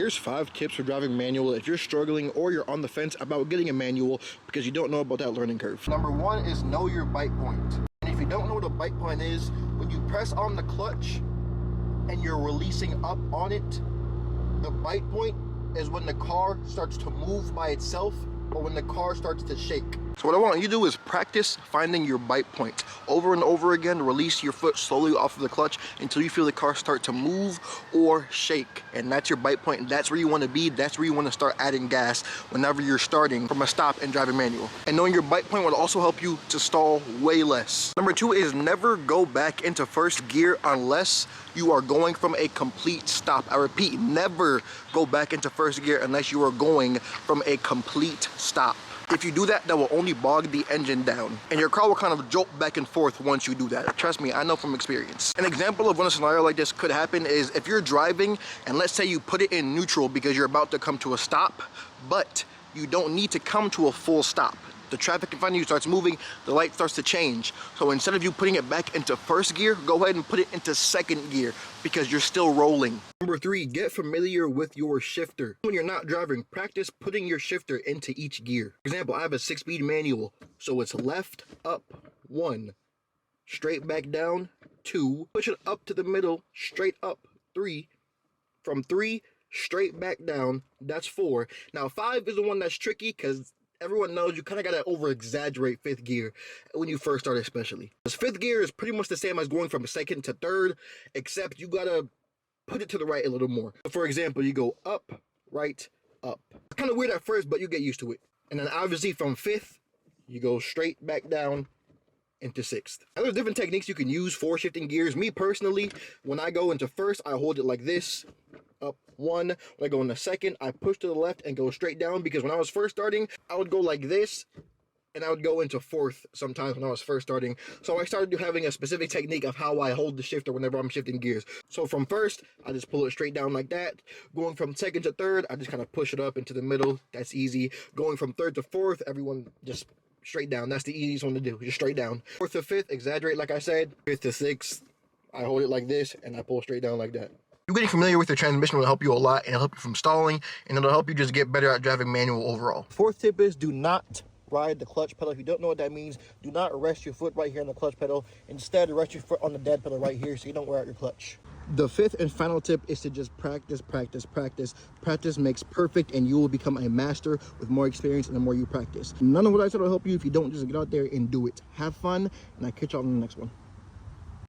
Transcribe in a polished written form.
Here's 5 tips for driving manual if you're struggling or you're on the fence about getting a manual because you don't know about that learning curve. Number 1 is know your bite point. And if you don't know what a bite point is, when you press on the clutch and you're releasing up on it, the bite point is when the car starts to move by itself or when the car starts to shake. So what I want you to do is practice finding your bite point. Over and over again, release your foot slowly off of the clutch until you feel the car start to move or shake. And that's your bite point, and that's where you want to be. That's where you want to start adding gas whenever you're starting from a stop and driving manual. And knowing your bite point will also help you to stall way less. Number 2 is never go back into first gear unless you are going from a complete stop. I repeat, never go back into first gear unless you are going from a complete stop. If you do that, that will only bog the engine down, and your car will kind of jolt back and forth once you do that. Trust me, I know from experience. An example of when a scenario like this could happen is if you're driving and let's say you put it in neutral because you're about to come to a stop, but you don't need to come to a full stop. The traffic in front of you starts moving, the light starts to change. So instead of you putting it back into first gear, go ahead and put it into second gear because you're still rolling. Number 3, get familiar with your shifter. When you're not driving, practice putting your shifter into each gear. For example, I have a 6-speed manual, so it's left, up, 1, straight back down, 2, push it up to the middle, straight up, 3, from 3, straight back down, that's 4. Now 5 is the one that's tricky because everyone knows you kind of got to over-exaggerate 5th gear when you first start especially. Because 5th gear is pretty much the same as going from 2nd to 3rd, except you got to put it to the right a little more. For example, you go up, right, up. It's kind of weird at first, but you get used to it. And then obviously from 5th, you go straight back down into 6th. Now there's different techniques you can use for shifting gears. Me personally, when I go into 1st, I hold it like this. Up 1. When I go into 2nd, I push to the left and go straight down because when I was first starting, I would go like this and I would go into 4th sometimes when I was first starting. So I started having a specific technique of how I hold the shifter whenever I'm shifting gears. So from 1st, I just pull it straight down like that. Going from 2nd to 3rd, I just kind of push it up into the middle. That's easy. Going from 3rd to 4th, everyone just straight down. That's the easiest one to do, just straight down. 4th to 5th, exaggerate like I said. 5th to 6th, I hold it like this and I pull straight down like that. You getting familiar with your transmission will help you a lot, and it'll help you from stalling, and it'll help you just get better at driving manual overall. 4th tip is do not ride the clutch pedal. If you don't know what that means, do not rest your foot right here on the clutch pedal. Instead, rest your foot on the dead pedal right here so you don't wear out your clutch. The 5th and final tip is to just practice, practice, practice. Practice makes perfect, and you will become a master with more experience and the more you practice. None of what I said will help you if you don't just get out there and do it. Have fun, and I'll catch y'all on the next one.